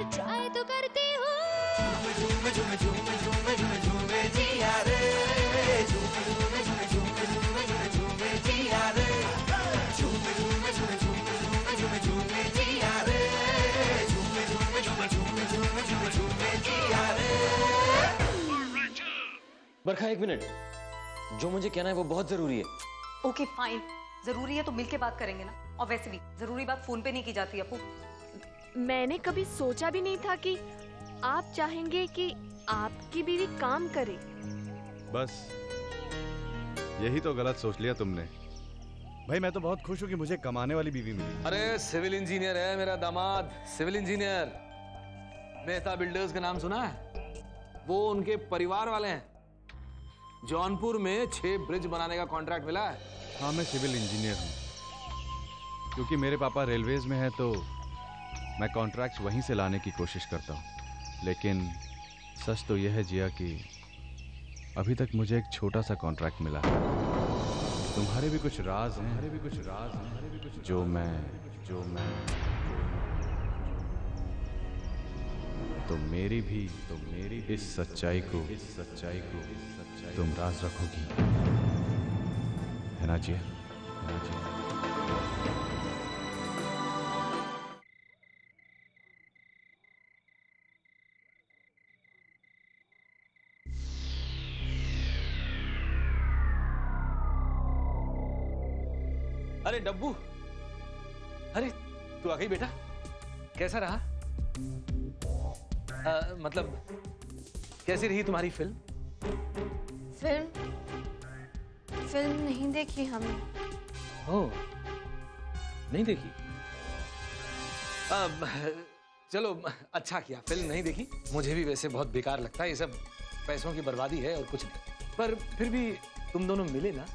पर ट्राई तो करती हूँ। झूमे झूमे झूमे झूमे झूमे झूमे जिया रे, झूमे झूमे झूमे झूमे झूमे झूमे झूमे जिया रे, झूमे झूमे झूमे झूमे झूमे झूमे झूमे जिया रे, झूमे झूमे झूमे झूमे झूमे झूमे झूमे जिया रे। बरखा, एक मिनट, जो मुझे कहना है वो बहुत जरूरी है। ओके फाइन, जरूरी है तो मिलके बात करेंगे ना। और वैसे भी जरूरी बात फोन पे नहीं की जाती अपू। मैंने कभी सोचा भी नहीं था कि आप चाहेंगे कि आपकी बीवी काम करे। बस यही तो गलत सोच लिया तुमने। भाई मैं तो बहुत खुश हूँ कि मुझे कमाने वाली बीवी मिली। अरे सिविल इंजीनियर है मेरा दामाद, सिविल इंजीनियर। मेहता बिल्डर्स का नाम सुना है? वो उनके परिवार वाले हैं। जौनपुर में 6 ब्रिज बनाने का कॉन्ट्रैक्ट मिला है। हाँ, मैं सिविल इंजीनियर हूँ। क्योंकि मेरे पापा रेलवेज में हैं तो मैं कॉन्ट्रैक्ट्स वहीं से लाने की कोशिश करता हूँ। लेकिन सच तो यह है जिया कि अभी तक मुझे एक छोटा सा कॉन्ट्रैक्ट मिला है। तुम्हारे भी कुछ राज हैं, जो मैं तो मेरी भी इस सच्चाई को तुम राज रखोगी, है ना जिया? अरे डब्बू, अरे तू आ गई बेटा। कैसा रहा? मतलब कैसी रही तुम्हारी फिल्म? फिल्म नहीं देखी हमने। ओह, नहीं देखी? चलो अच्छा किया फिल्म नहीं देखी। मुझे भी वैसे बहुत बेकार लगता है ये सब, पैसों की बर्बादी है और कुछ नहीं। पर फिर भी तुम दोनों मिले ना,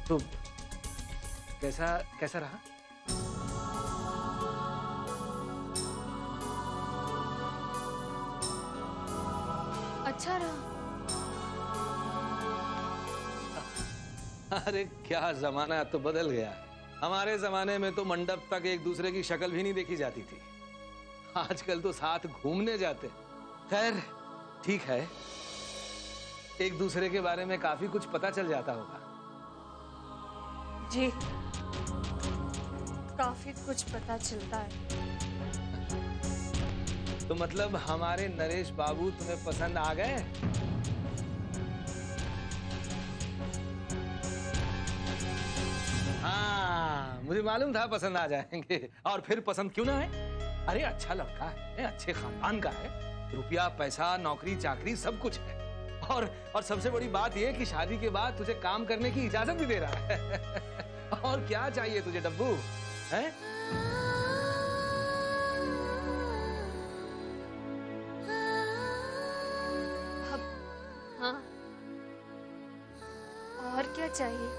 तो कैसा रहा? अच्छा रहा। अरे क्या जमाना तो बदल गया है। हमारे जमाने में तो मंडप तक एक दूसरे की शक्ल भी नहीं देखी जाती थी। आजकल तो साथ घूमने जाते। खैर ठीक है, एक दूसरे के बारे में काफी कुछ पता चल जाता होगा। जी, काफी कुछ पता चलता है। तो मतलब हमारे नरेश बाबू तुम्हें पसंद आ गए? हाँ, मुझे मालूम था पसंद आ जाएंगे। और फिर पसंद क्यों ना है? अरे अच्छा लड़का है, अच्छे खानदान का है, रुपया पैसा नौकरी चाकरी सब कुछ है। और सबसे बड़ी बात यह कि शादी के बाद तुझे काम करने की इजाजत भी दे रहा है। और क्या चाहिए तुझे डब्बू, हैं? हाँ, और क्या चाहिए?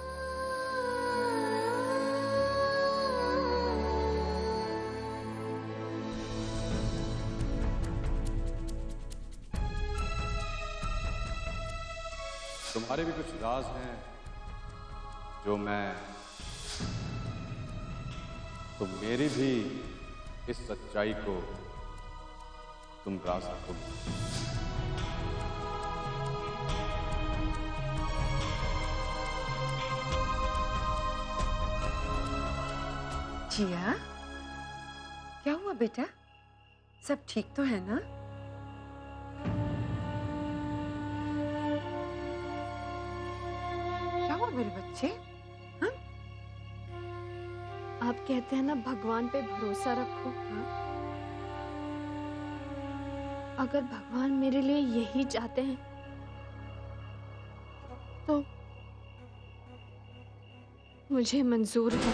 तुम्हारे भी कुछ राज हैं, जो मैं तो मेरी भी इस सच्चाई को तुम राज रखोगी। जिया, क्या हुआ बेटा? सब ठीक तो है ना? क्या हुआ मेरे बच्चे? हाँ? आप कहते हैं ना भगवान पे भरोसा रखो। हाँ? अगर भगवान मेरे लिए यही चाहते हैं तो मुझे मंजूर है।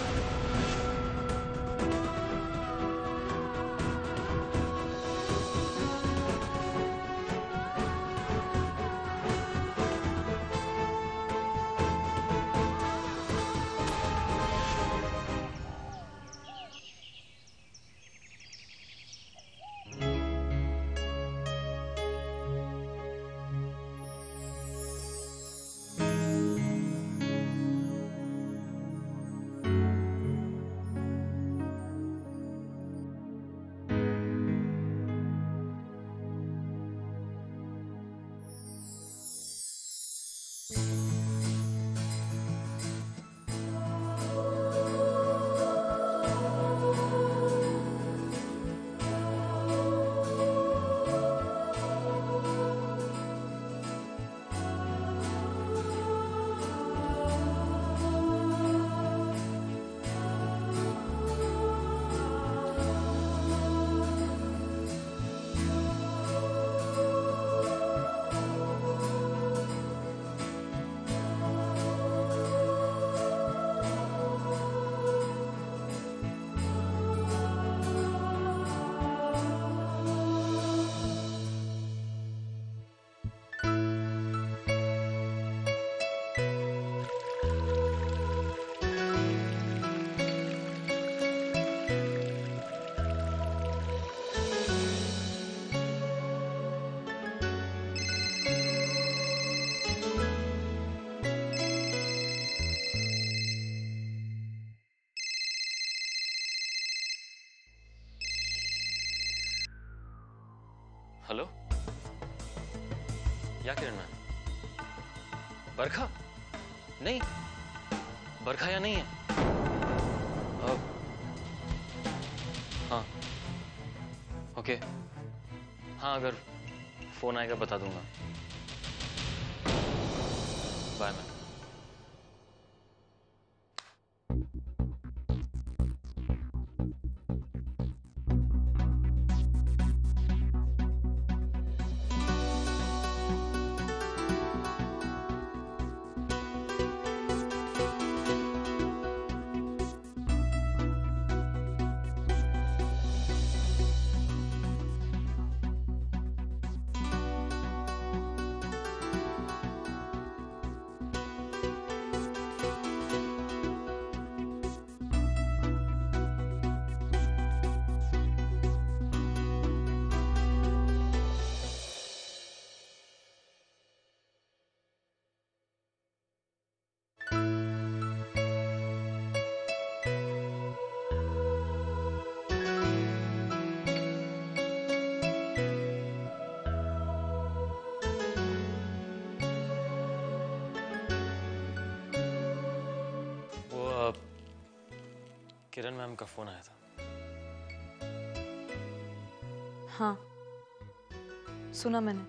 बरखा? नहीं, बरखा यहाँ नहीं है। हाँ, ओके। हाँ, अगर फोन आएगा बता दूंगा। Bye ma'am. किरण मैम का फोन आया था। हाँ, सुना मैंने।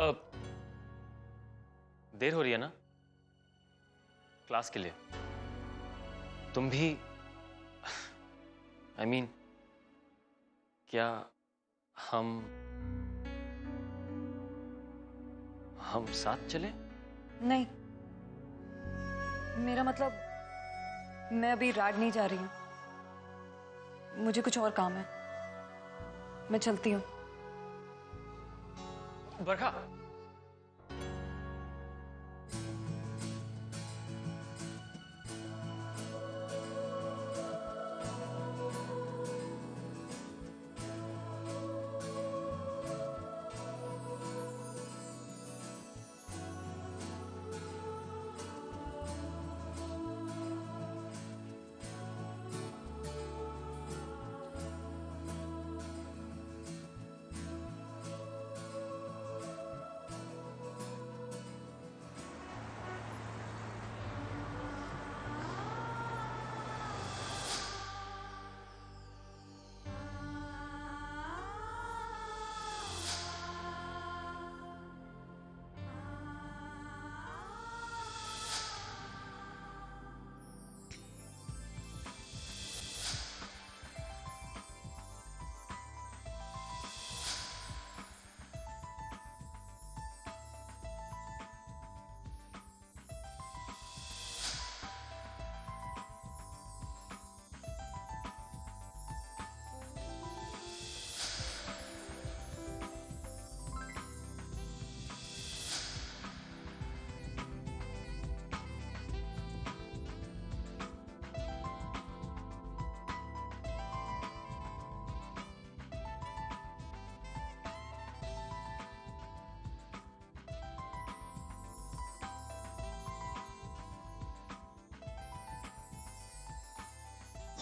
अब देर हो रही है ना क्लास के लिए? तुम भी I mean, क्या हम साथ चले? नहीं, मेरा मतलब मैं अभी राड नहीं जा रही हूँ। मुझे कुछ और काम है, मैं चलती हूँ। बरखा,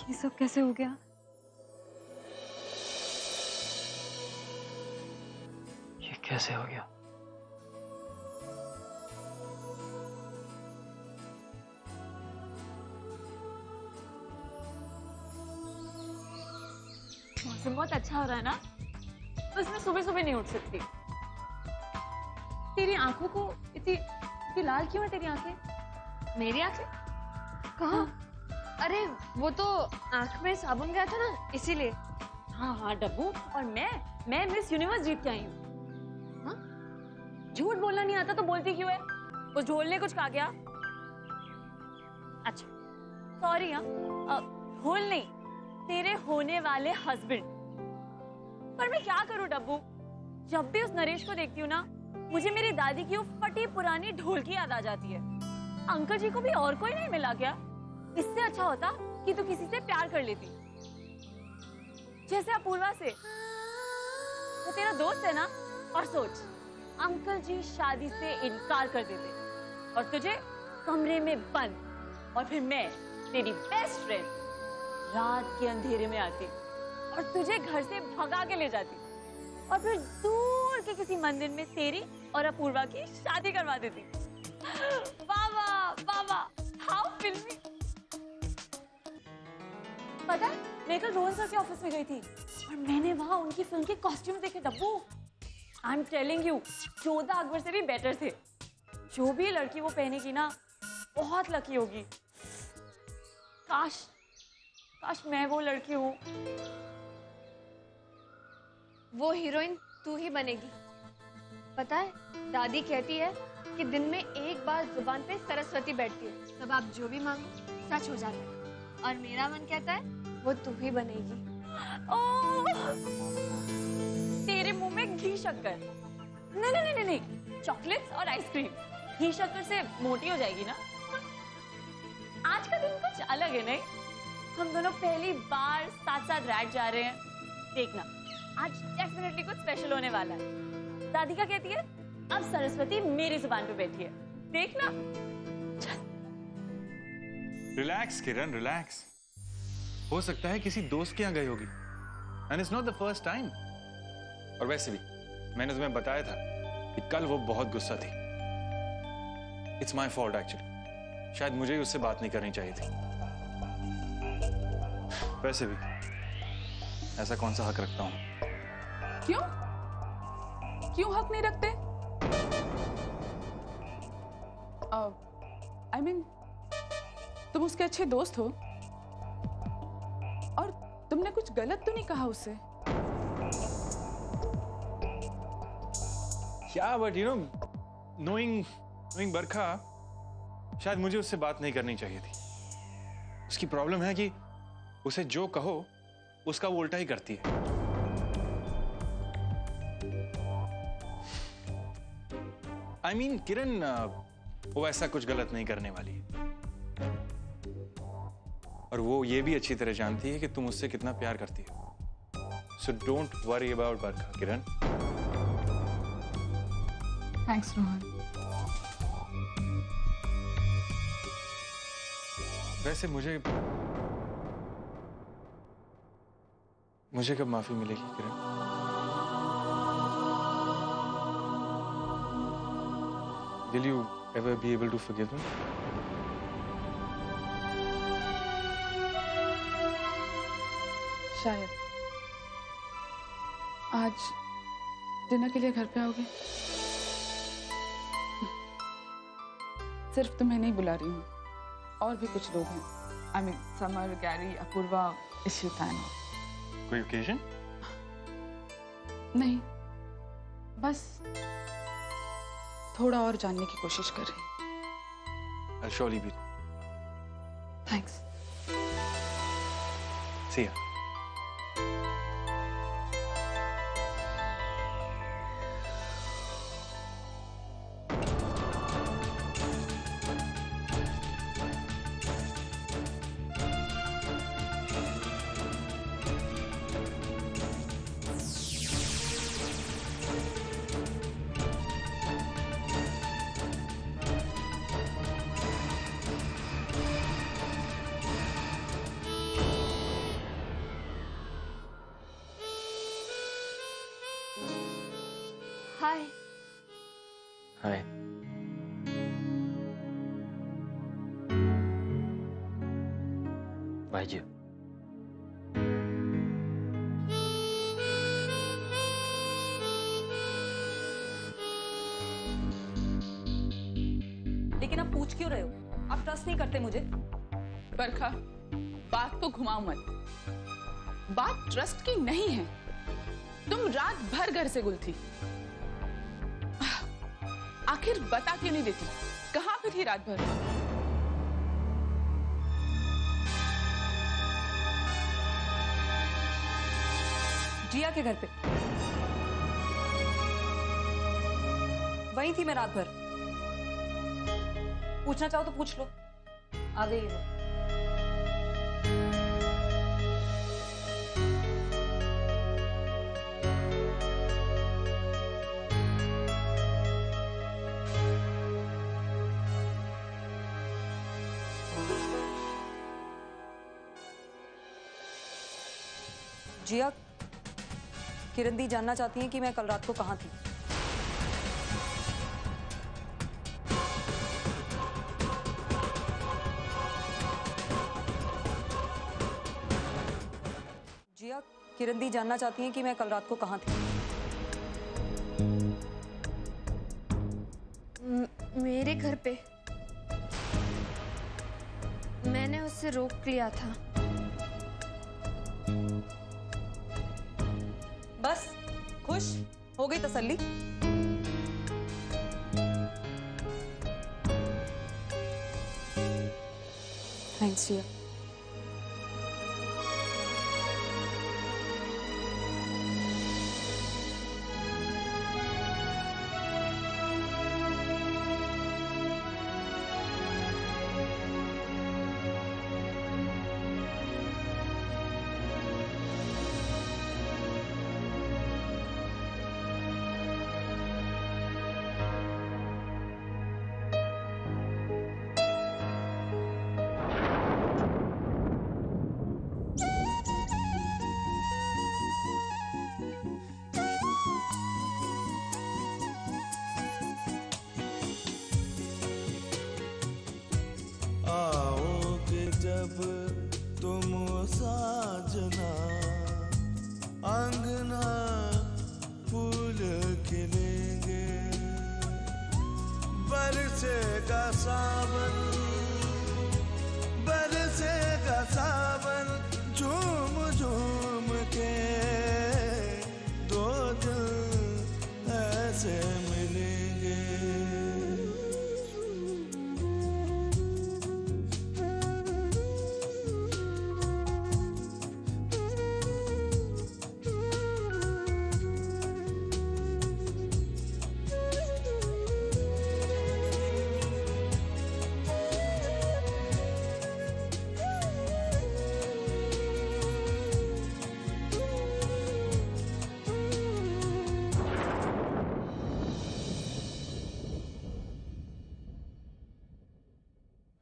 ये सब कैसे हो गया? ये कैसे हो गया? मौसम बहुत अच्छा हो रहा है ना, बस मैं सुबह सुबह नहीं उठ सकती। तेरी आंखों को इतनी लाल क्यों है तेरी आंखें? मेरी आंखें? कहाँ? अरे वो तो आंख में साबुन गया था ना, इसीलिए। हाँ हाँ डब्बू, और मैं मिस यूनिवर्स जीत के आई हूँ। हाँ? झूठ बोलना नहीं आता तो बोलती क्यों है? उस ढोल ने कुछ कहा क्या? अच्छा सॉरी। हाँ, ढोल नहीं, तेरे होने वाले हस्बैंड। पर मैं क्या करूं डब्बू, जब भी उस नरेश को देखती हूँ ना, मुझे मेरी दादी की वो फटी पुरानी ढोल की याद आ जाती है। अंकल जी को भी और कोई नहीं मिला क्या? इससे अच्छा होता कि तू किसी से प्यार कर लेती, जैसे अपूर्वा से। वो तेरा दोस्त है ना, और सोच अंकल जी शादी से इनकार कर देते और तुझे कमरे में बंद, और फिर मैं तेरी बेस्ट फ्रेंड रात के अंधेरे में आती और तुझे घर से भगा के ले जाती, और फिर दूर के किसी मंदिर में तेरी और अपूर्वा की शादी करवा देती। वाह वाह वाह वाह, हाउ फिल्मी। पता है, मैं कल रोहन सर के ऑफिस में गई थी और मैंने वहां उनकी फिल्म के कॉस्ट्यूम देखे Dabboo. I am telling you, Jodha Akbar से भी बेटर थे। जो भी लड़की वो पहनेगी ना, बहुत लकी होगी। काश काश मैं वो लड़की हूँ। वो हीरोइन तू ही बनेगी। पता है, दादी कहती है कि दिन में एक बार जुबान पे सरस्वती बैठती है, तब आप जो भी मांगो सच हो जाता है। और मेरा मन कहता है वो तू ही बनेगी। ओह, तेरे मुंह में घी शक्कर। नहीं नहीं नहीं नहीं, चॉकलेट्स और आइसक्रीम। घी शक्कर से मोटी हो जाएगी ना। आज का दिन कुछ अलग है, नहीं? हम दोनों पहली बार साथ साथ रैड जा रहे हैं। देखना, आज डेफिनेटली कुछ स्पेशल होने वाला है। दादी क्या कहती है? अब सरस्वती मेरी जुबान पे बैठी है, देखना। रिलैक्स किरण, रिलैक्स। हो सकता है किसी दोस्त के यहाँ गई होगी, and it's not the first time. और वैसे भी मैंने तुम्हें बताया था कि कल वो बहुत गुस्सा थी। It's my fault actually. शायद मुझे ही उससे बात नहीं करनी चाहिए थी। वैसे भी ऐसा कौन सा हक रखता हूँ? क्यों? क्यों हक नहीं रखते? I mean, तुम उसके अच्छे दोस्त हो और तुमने कुछ गलत तो नहीं कहा उससे? क्या, बट यू नो, नोइंग बरखा, शायद मुझे उससे बात नहीं करनी चाहिए थी। उसकी प्रॉब्लम है कि उसे जो कहो उसका वो उल्टा ही करती है। I mean, किरण, वो ऐसा कुछ गलत नहीं करने वाली है। और वो ये भी अच्छी तरह जानती है कि तुम उससे कितना प्यार करती हो। So don't worry about Barkha, Kiran. Thanks Rohan. वैसे मुझे कब माफी मिलेगी किरण? Will you ever be able to forgive me? शायद। आज डिनर के लिए घर पे आओगे? सिर्फ तुम्हें नहीं बुला रही हूँ, और भी कुछ लोग हैं। I mean, Samar, Gary, Apoorva, Ishita. कोई ओकेजन? नहीं, बस थोड़ा और जानने की कोशिश कर रही हूँ। I'll surely be. Thanks. See ya. हाय। हाय। भाईजी, लेकिन आप पूछ क्यों रहे हो? आप ट्रस्ट नहीं करते मुझे? बरखा, बात को घुमाओ मत। बात ट्रस्ट की नहीं है। तुम रात भर घर से गुल थी। आखिर बता क्यों नहीं देती? कहाँ पे थी रात भर? जिया के घर पे। वहीं थी मैं रात भर। पूछना चाहो तो पूछ लो। आ गई वो। जिया, किरण दी जानना चाहती हैं कि मैं कल रात को कहाँ थी। जिया, किरण दी जानना चाहती हैं कि मैं कल रात को कहाँ थी। मेरे घर पे। मैंने उससे रोक लिया था। बस खुश हो गई तसल्ली। थैंक्स जिया। आओगे जब तुम साजना, अंगना फूल खिलेंगे, बरसेगा सावन, बरसेगा सावन, झूम झूम के दो दिल ऐसे मिलेंगे।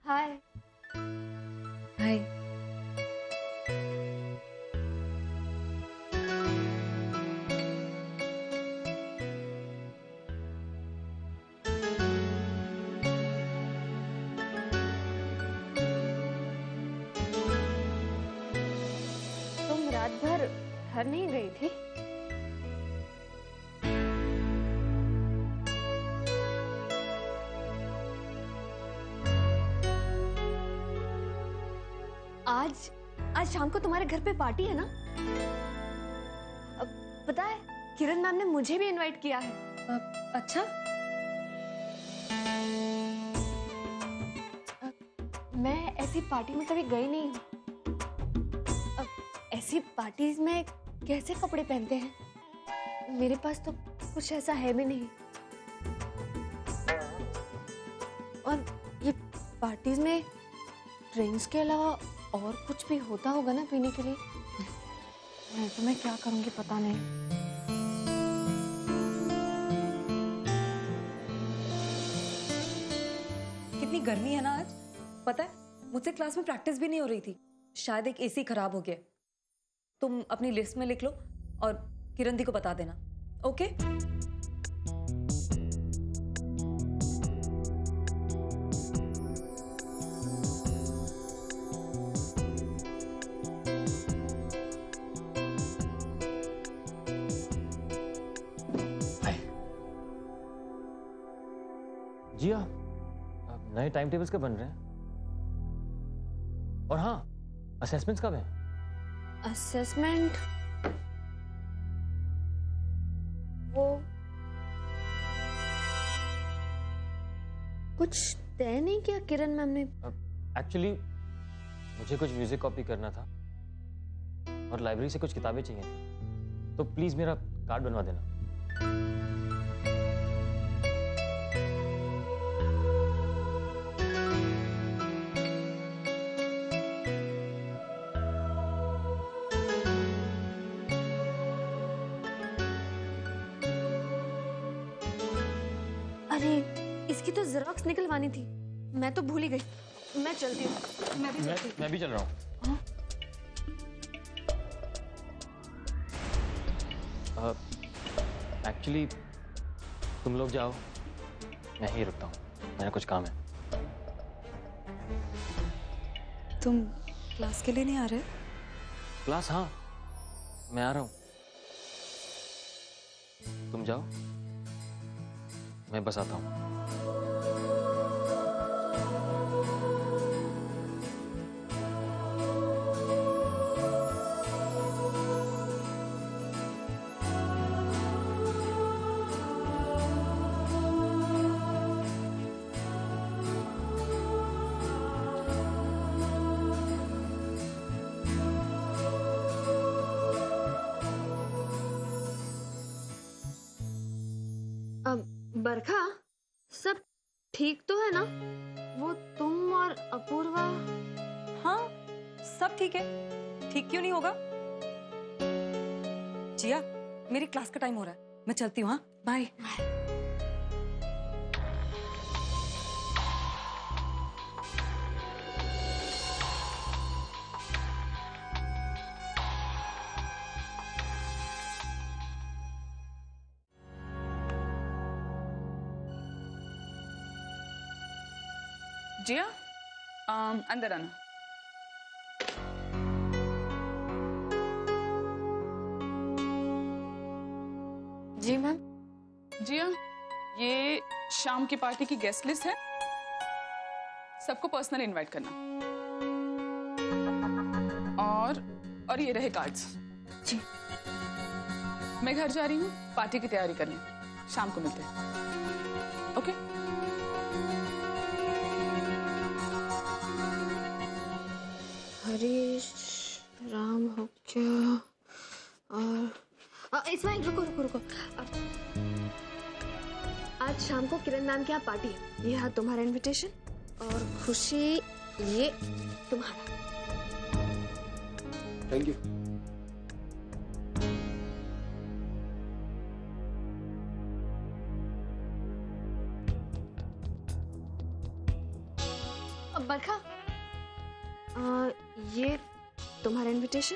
हाय। हाय। तुम रात भर घर नहीं गई थी? आज शाम को तुम्हारे घर पे पार्टी है ना? पता है किरण मैम ने मुझे भी इनवाइट किया है। अच्छा। मैं ऐसी पार्टी में कभी गई नहीं हूँ। ऐसी पार्टीज में कैसे कपड़े पहनते हैं? मेरे पास तो कुछ ऐसा है भी नहीं। और ये पार्टीज में ड्रिंक्स के अलावा और कुछ भी होता होगा ना पीने के लिए? मैं तो क्या करूंगी पता नहीं। कितनी गर्मी है ना आज। पता है मुझसे क्लास में प्रैक्टिस भी नहीं हो रही थी। शायद एक एसी खराब हो गया। तुम अपनी लिस्ट में लिख लो और किरण दी को बता देना। ओके? जिया, नए टाइम टेबल्स कब बन रहे हैं? और हाँ, असेसमेंट्स कब हैं? असेसमेंट वो कुछ तय नहीं किया किरण मैम ने। एक्चुअली मुझे कुछ म्यूजिक कॉपी करना था और लाइब्रेरी से कुछ किताबें चाहिए, तो प्लीज मेरा कार्ड बनवा देना। अरे इसकी तो जेरॉक्स निकलवानी थी, मैं तो भूल ही गई। मैं चलती हूँ। मैं भी चल रहा हूँ। एक्चुअली तुम लोग जाओ, मैं ही रुकता हूँ, मेरा कुछ काम है। तुम क्लास के लिए नहीं आ रहे? क्लास? हाँ, मैं आ रहा हूँ। तुम जाओ, मैं बस आता हूँ। बरखा, सब ठीक तो है ना? वो तुम और अपूर्वा? हाँ, सब ठीक है। ठीक क्यों नहीं होगा? जिया, मेरी क्लास का टाइम हो रहा है, मैं चलती हूँ। हाँ, बाय। जिया, अंदर आना। जी मैम। जिया, ये शाम की पार्टी की गेस्ट लिस्ट है, सबको पर्सनल इनवाइट करना। और ये रहे कार्ड्स। जी। मैं घर जा रही हूँ पार्टी की तैयारी करने, शाम को मिलते हैं। ओके? हरीश, राम हो गया, और इस्माइल, रुको। आज शाम को किरण मैम के यहाँ पार्टी है। ये रहा तुम्हारा इनविटेशन, और खुशी ये तुम्हारा। Thank you. बरखा, ये तुम्हारा इनविटेशन।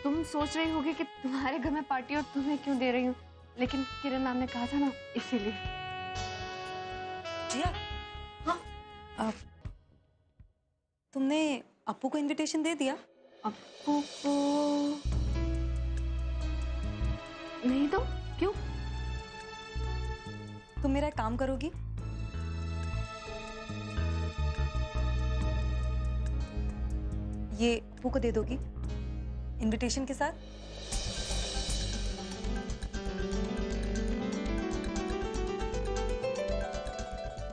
तुम सोच रही होगी कि तुम्हारे घर में पार्टी और तुम्हें क्यों दे रही हूँ, लेकिन किरण मैम ने कहा था ना, इसीलिए। जिया, हाँ, तुमने अप्पू को इनविटेशन दे दिया? अप्पू को नहीं तो क्यों? तुम मेरा एक काम करोगी? ये अप्पू को दे दोगी इनविटेशन के साथ?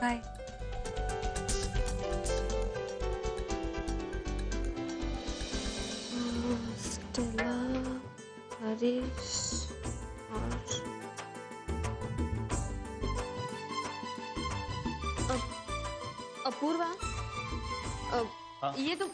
बाय। स्टेला, हरीश और अपूर्वा, हाँ? ये तो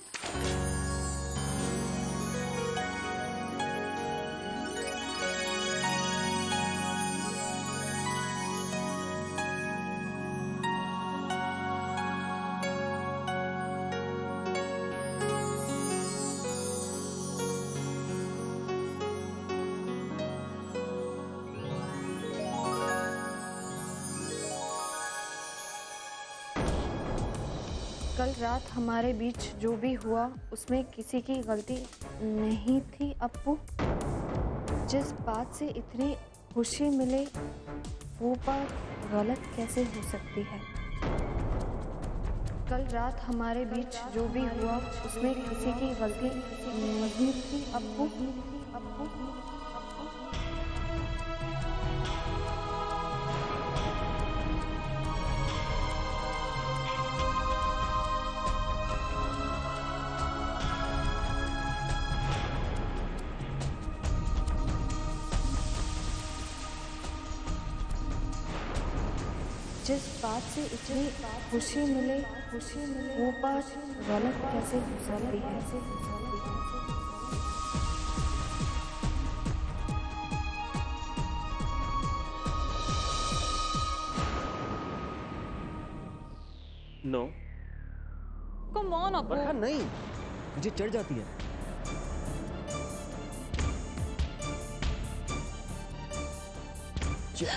कल रात हमारे बीच जो भी हुआ उसमें किसी की गलती नहीं थी अप्पू। जिस बात से इतनी खुशी मिले वो बात गलत कैसे हो सकती है? कल रात हमारे बीच जो भी हुआ उसमें किसी की गलती नहीं थी अप्पू। जिस बात से इतनी खुशी मिले वो बात गलत कैसे हो सकती है? No. Come on Appu. Barkha नहीं, मुझे चढ़ जाती है। छोड़ो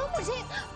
मुझे।